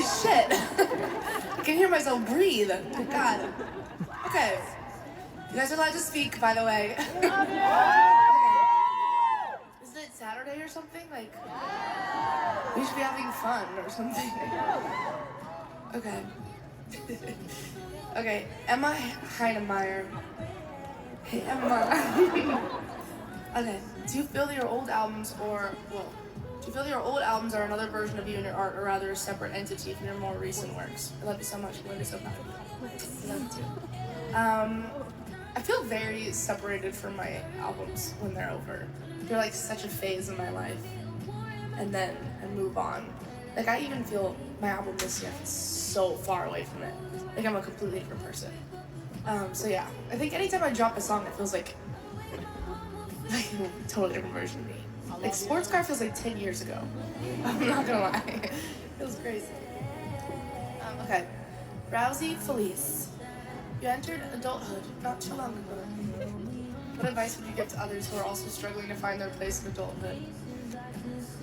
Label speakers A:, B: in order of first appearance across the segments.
A: shit. I can hear myself breathe. God. Okay. You guys are allowed to speak, by the way. Isn't it Saturday or something? Like, we should be having fun or something. Okay. Okay, Emma Heinemeyer. Hey, Emma. Okay, do you feel that your old albums do you feel that your old albums are another version of you in your art, or rather a separate entity from your more recent works? I love you so much. I'm going to be so proud of you. I love you too. I feel very separated from my albums when they're over. They're like such a phase in my life, and then I move on. Like I even feel my album this year is so far away from it. Like I'm a completely different person. So yeah, I think anytime I drop a song, it feels like a totally different version of me. Like Sports Car feels like 10 years ago. I'm not gonna lie. It feels crazy. Okay. Rousey Felice. You entered adulthood not too long ago. What advice would you give to others who are also struggling to find their place in adulthood?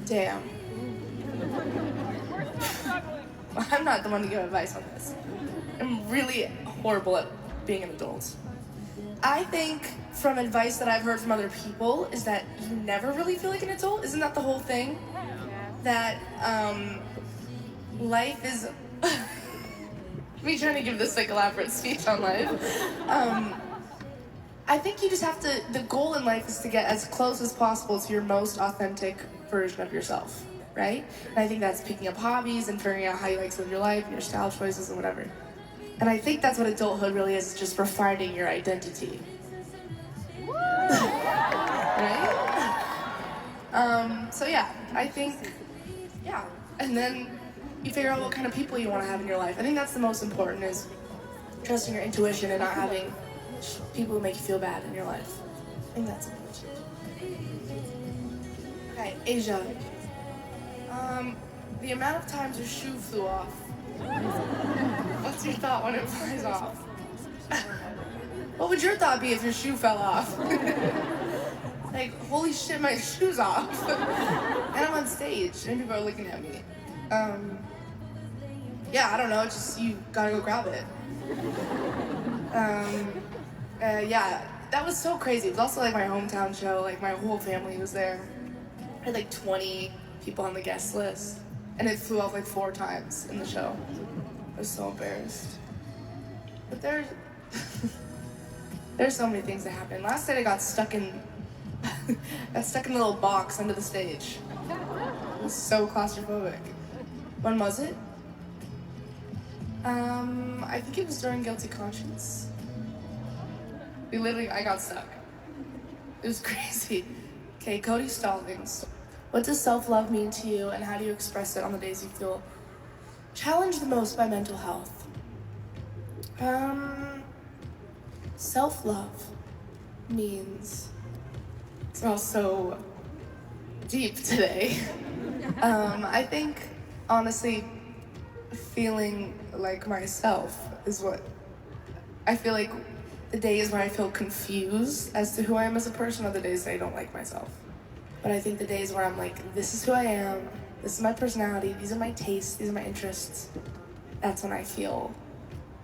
A: Damn. I'm not the one to give advice on this. I'm really horrible at being an adult. I think from advice that I've heard from other people is that you never really feel like an adult. Isn't that the whole thing? That life is... me trying to give this like elaborate speech on life. I think you just have to, the goal in life is to get as close as possible to your most authentic version of yourself, right? And I think that's picking up hobbies and figuring out how you like to live your life and your style choices and whatever. And I think that's what adulthood really is, just refining your identity. Right? So yeah, I think, yeah. And then you figure out what kind of people you want to have in your life. I think that's the most important, is trusting your intuition and not having people who make you feel bad in your life. I think that's important. Okay, Asia. The amount of times your shoe flew off. What's your thought when it flies off? What would your thought be if your shoe fell off? Like, holy shit, my shoe's off. And I'm on stage, and people are looking at me. Yeah, I don't know, it's just, you gotta go grab it. Yeah, that was so crazy. It was also like my hometown show, like my whole family was there. I had like 20 people on the guest list, and it flew off like 4 times in the show. I was so embarrassed. But there's so many things that happen. Last night I got stuck in a little box under the stage. It was so claustrophobic. When was it? I think it was during Guilty Conscience. I got stuck. It was crazy. Okay, Cody Stallings. What does self-love mean to you, and how do you express it on the days you feel challenged the most by mental health? Self-love means... It's all so deep today. I think, honestly, feeling like myself is what... I feel like the days where I feel confused as to who I am as a person are the days that I don't like myself. But I think the days where I'm like, this is who I am, this is my personality, these are my tastes, these are my interests, that's when I feel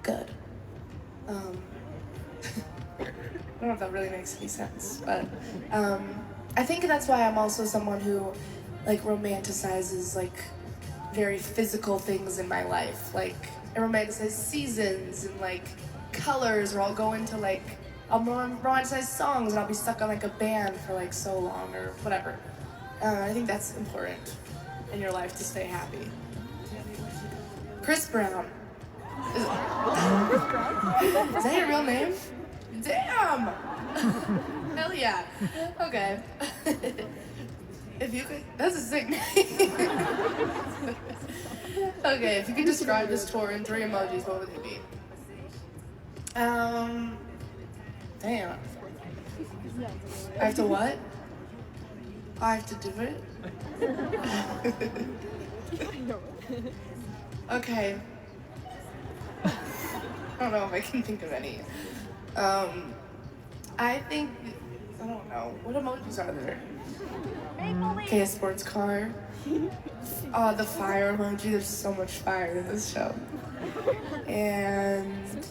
A: good. I don't know if that really makes any sense, but I think that's why I'm also someone who like romanticizes like very physical things in my life. Like I romanticize seasons and like colors, or I'll go into like, I'll romanticize songs and I'll be stuck on like a band for like so long or whatever. I think that's important in your life to stay happy. Chris Brown. Is that your real name? Damn! Hell yeah. Okay. If you could, that's a sick name. Okay, if you could describe this tour in 3 emojis, what would they be? Damn. I have to what? I have to do it? Okay. I don't know if I can think of any. I think, I don't know. What emojis are there? Okay, a sports car. Oh, the fire emoji. There's so much fire in this show. And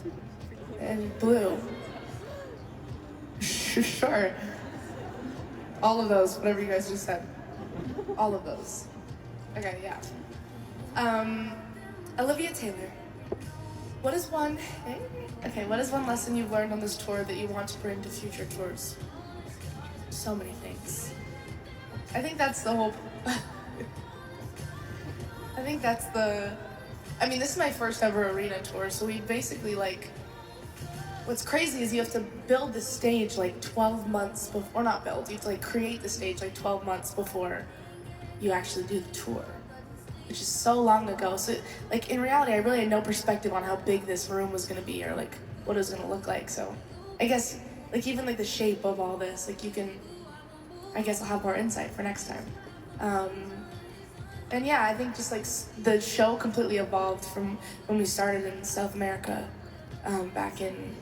A: blue. Sure. All of those, whatever you guys just said. All of those. Okay, yeah. Olivia Taylor. What is one lesson you've learned on this tour that you want to bring to future tours? So many things. I think that's the whole this is my first ever arena tour, so we basically what's crazy is you have to build the stage 12 months before, or not build, you have to create the stage 12 months before you actually do the tour, which is so long ago. So in reality, I really had no perspective on how big this room was gonna be or what it was gonna look like. So I guess even the shape of all this, you can, I guess I'll have more insight for next time. And yeah, I think just the show completely evolved from when we started in South America back in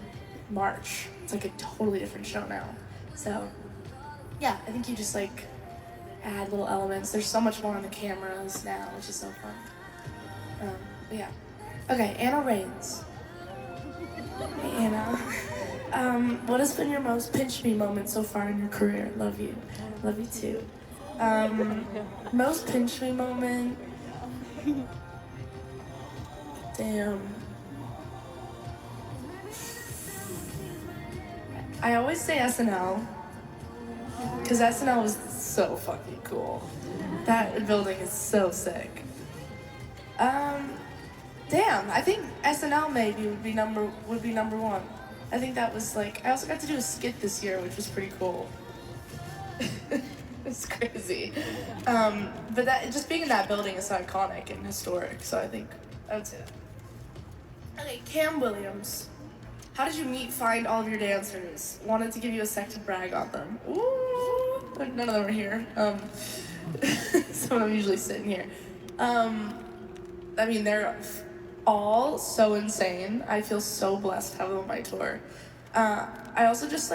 A: March. It's a totally different show now. So yeah, I think you just add little elements. There's so much more on the cameras now, which is so fun. But yeah. Okay, Anna Reigns. Hey Anna. What has been your most pinch me moment so far in your career? Love you. Love you too. Most pinch me moment. Damn. I always say SNL, because SNL was so fucking cool. That building is so sick. Damn, I think SNL maybe would be number one. I think that was I also got to do a skit this year, which was pretty cool. It's crazy. But that just being in that building is so iconic and historic, so I think I would say that. Okay, Cam Williams. How did you find all of your dancers? Wanted to give you a sec to brag on them. Ooh, none of them are here. Some of them usually sitting here. They're all so insane. I feel so blessed to have them on my tour. I also just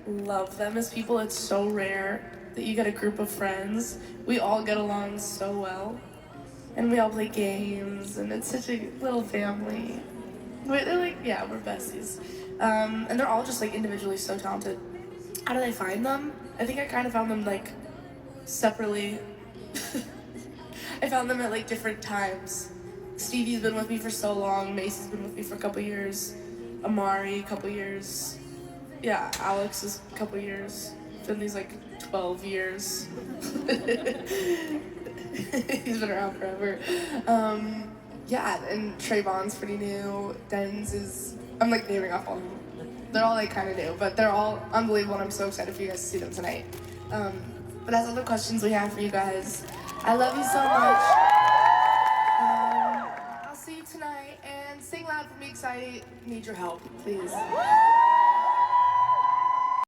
A: love them as people. It's so rare that you get a group of friends. We all get along so well. And we all play games, and it's such a little family. They're we're besties. And they're all just individually so talented. How do they find them? I think I kind of found them separately. I found them at different times. Stevie's been with me for so long. Macy's been with me for a couple years. Amari, a couple years. Yeah, Alex is a couple years. Finley's 12 years. He's been around forever. Yeah, and Trayvon's pretty new. Denz is, I'm naming off all of them. They're all kind of new, but they're all unbelievable, and I'm so excited for you guys to see them tonight. But that's all the questions we have for you guys. I love you so much. I'll see you tonight, and sing loud for me because I need your help, please.